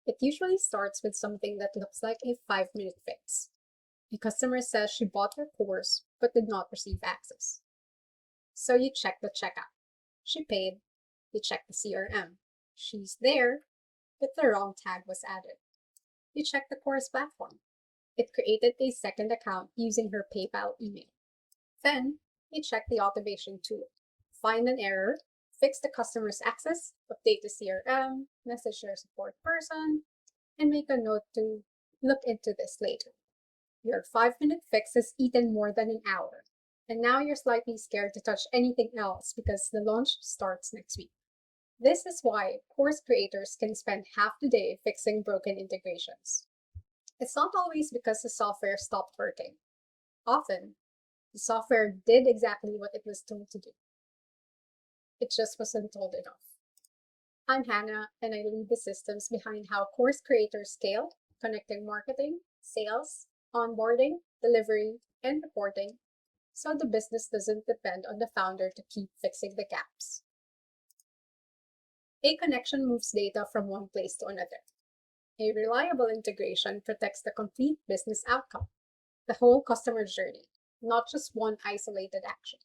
It usually starts with something that looks like a 5-minute fix. A customer says she bought her course but did not receive access. So you check the checkout. She paid. You check the CRM. She's there, but the wrong tag was added. You check the course platform. It created a second account using her PayPal email. Then you check the automation tool. Find an error, fix the customer's access, update the CRM, message their support person, and make a note to look into this later. Your 5-minute fix has eaten more than an hour, and now you're slightly scared to touch anything else because the launch starts next week. This is why course creators can spend half the day fixing broken integrations. It's not always because the software stopped working. Often, the software did exactly what it was told to do. It just wasn't told enough. I'm Hannah, and I lead the systems behind how course creators scale, connecting marketing, sales, onboarding, delivery, and reporting, so the business doesn't depend on the founder to keep fixing the gaps. A connection moves data from one place to another. A reliable integration protects the complete business outcome, the whole customer journey, not just one isolated action.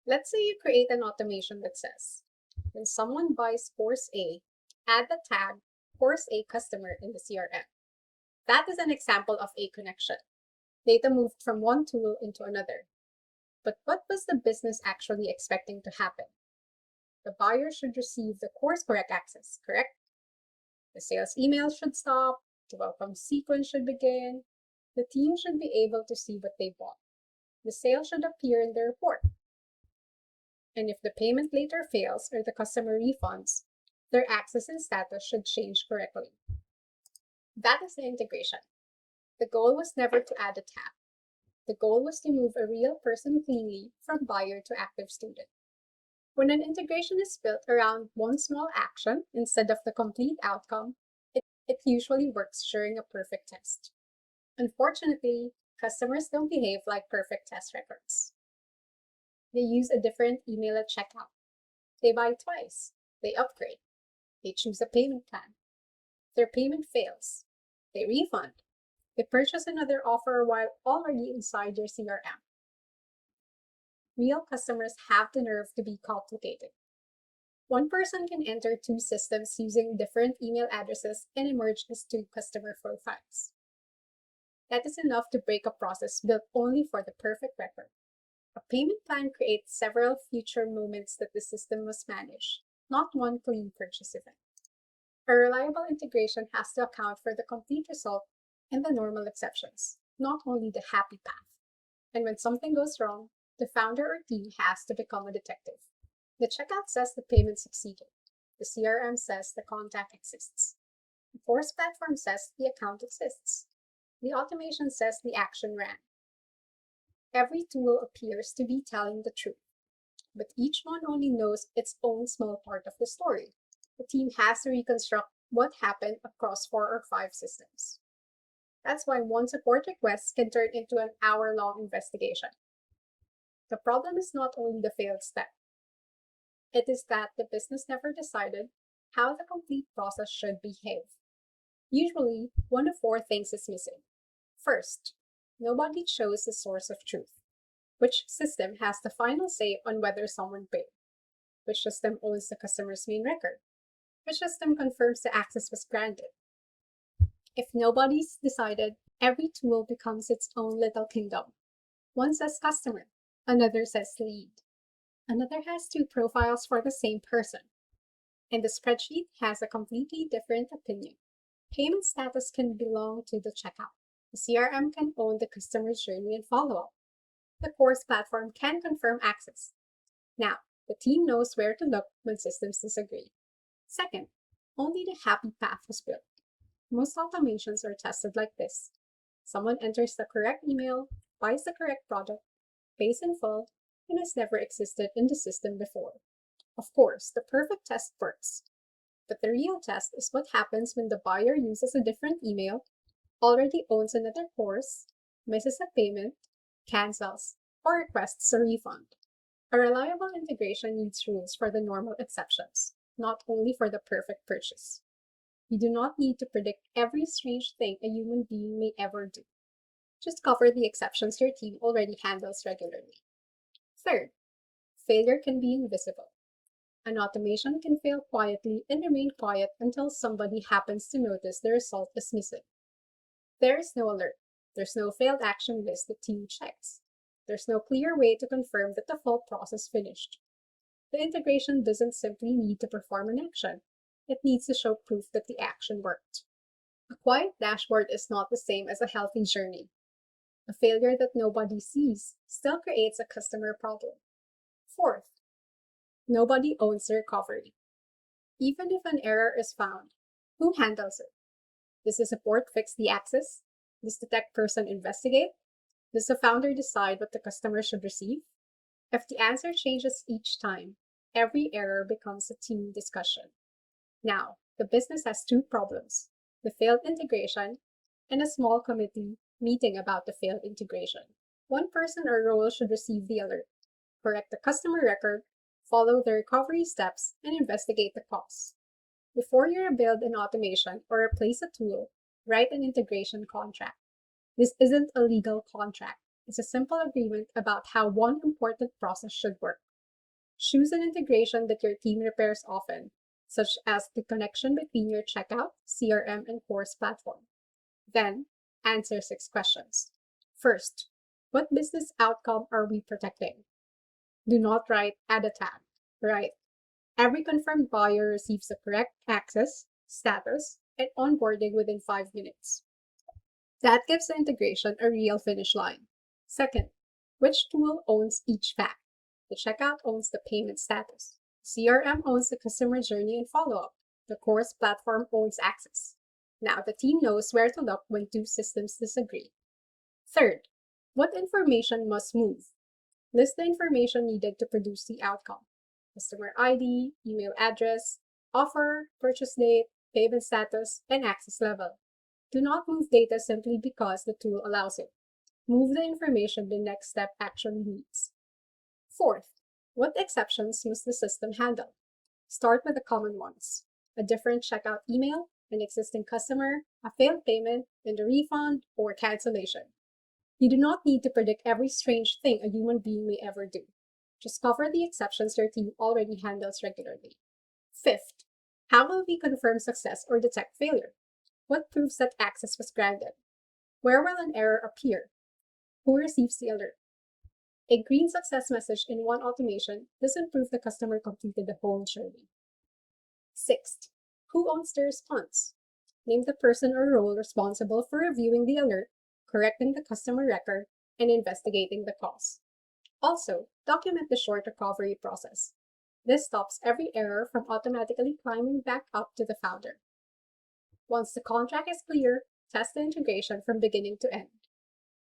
Let's say you create an automation that says, when someone buys course A, add the tag course A customer in the CRM. That is an example of a connection. Data moved from one tool into another. But what was the business actually expecting to happen? The buyer should receive the course correct access, correct? The sales email should stop, the welcome sequence should begin, the team should be able to see what they bought. The sale should appear in the report. And if the payment later fails or the customer refunds, their access and status should change correctly. That is the integration. The goal was never to add a tab. The goal was to move a real person cleanly from buyer to active student. When an integration is built around one small action instead of the complete outcome, it usually works during a perfect test. Unfortunately, customers don't behave like perfect test records. They use a different email at checkout. They buy twice. They upgrade. They choose a payment plan. Their payment fails. They refund. They purchase another offer while already inside your CRM. Real customers have the nerve to be complicated. One person can enter two systems using different email addresses and emerge as two customer profiles. That is enough to break a process built only for the perfect record. A payment plan creates several future moments that the system must manage, not one clean purchase event. A reliable integration has to account for the complete result and the normal exceptions, not only the happy path. And when something goes wrong, the founder or team has to become a detective. The checkout says the payment succeeded. The CRM says the contact exists. The course platform says the account exists. The automation says the action ran. Every tool appears to be telling the truth, but each one only knows its own small part of the story. The team has to reconstruct what happened across 4 or 5 systems. That's why one support request can turn into an hour-long investigation. The problem is not only the failed step. It is that the business never decided how the complete process should behave. Usually, one of 4 things is missing. First, nobody chose the source of truth. Which system has the final say on whether someone paid? Which system owns the customer's main record? Which system confirms the access was granted? If nobody's decided, every tool becomes its own little kingdom. One says customer, another says lead. Another has 2 profiles for the same person. And the spreadsheet has a completely different opinion. Payment status can belong to the checkout. The CRM can own the customer's journey and follow-up. The course platform can confirm access. Now, the team knows where to look when systems disagree. Second, only the happy path was built. Most automations are tested like this. Someone enters the correct email, buys the correct product, pays in full, and has never existed in the system before. Of course, the perfect test works. But the real test is what happens when the buyer uses a different email, already owns another course, misses a payment, cancels, or requests a refund. A reliable integration needs rules for the normal exceptions, not only for the perfect purchase. You do not need to predict every strange thing a human being may ever do. Just cover the exceptions your team already handles regularly. Third, failure can be invisible. An automation can fail quietly and remain quiet until somebody happens to notice the result is missing. There is no alert. There's no failed action list the team checks. There's no clear way to confirm that the full process finished. The integration doesn't simply need to perform an action. It needs to show proof that the action worked. A quiet dashboard is not the same as a healthy journey. A failure that nobody sees still creates a customer problem. Fourth, nobody owns the recovery. Even if an error is found, who handles it? Does the support fix the access? Does the tech person investigate? Does the founder decide what the customer should receive? If the answer changes each time, every error becomes a team discussion. Now, the business has two problems: the failed integration and a small committee meeting about the failed integration. One person or role should receive the alert, correct the customer record, follow the recovery steps, and investigate the cause. Before you rebuild an automation or replace a tool, write an integration contract. This isn't a legal contract. It's a simple agreement about how one important process should work. Choose an integration that your team repairs often, such as the connection between your checkout, CRM, and course platform. Then, answer 6 questions. First, what business outcome are we protecting? Do not write add a tag. Write, every confirmed buyer receives the correct access, status, and onboarding within 5 minutes. That gives the integration a real finish line. Second, which tool owns each fact? The checkout owns the payment status. CRM owns the customer journey and follow-up. The course platform owns access. Now the team knows where to look when two systems disagree. Third, what information must move? List the information needed to produce the outcome: customer ID, email address, offer, purchase date, payment status, and access level. Do not move data simply because the tool allows it. Move the information the next step actually needs. Fourth, what exceptions must the system handle? Start with the common ones: a different checkout email, an existing customer, a failed payment, and a refund or cancellation. You do not need to predict every strange thing a human being may ever do. Just cover the exceptions your team already handles regularly. Fifth, how will we confirm success or detect failure? What proves that access was granted? Where will an error appear? Who receives the alert? A green success message in one automation doesn't prove the customer completed the whole journey. Sixth, who owns the response? Name the person or role responsible for reviewing the alert, correcting the customer record, and investigating the cause. Also, document the short recovery process. This stops every error from automatically climbing back up to the founder. Once the contract is clear, test the integration from beginning to end.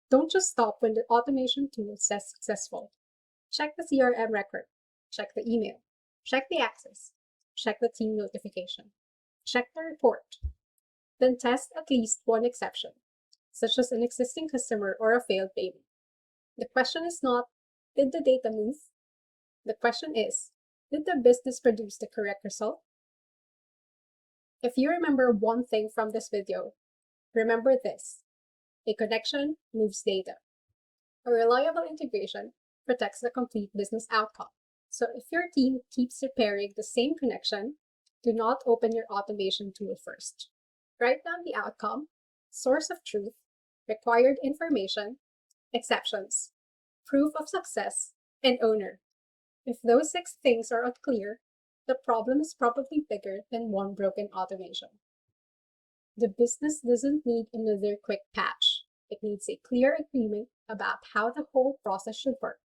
Don't just stop when the automation tool says successful. Check the CRM record, check the email, check the access, check the team notification, check the report. Then test at least one exception, such as an existing customer or a failed payment. The question is not, did the data move? The question is, did the business produce the correct result? If you remember one thing from this video, remember this: a connection moves data. A reliable integration protects the complete business outcome. So if your team keeps repairing the same connection, do not open your automation tool first. Write down the outcome, source of truth, required information, exceptions, proof of success, and owner. If those 6 things are unclear, the problem is probably bigger than one broken automation. The business doesn't need another quick patch. It needs a clear agreement about how the whole process should work.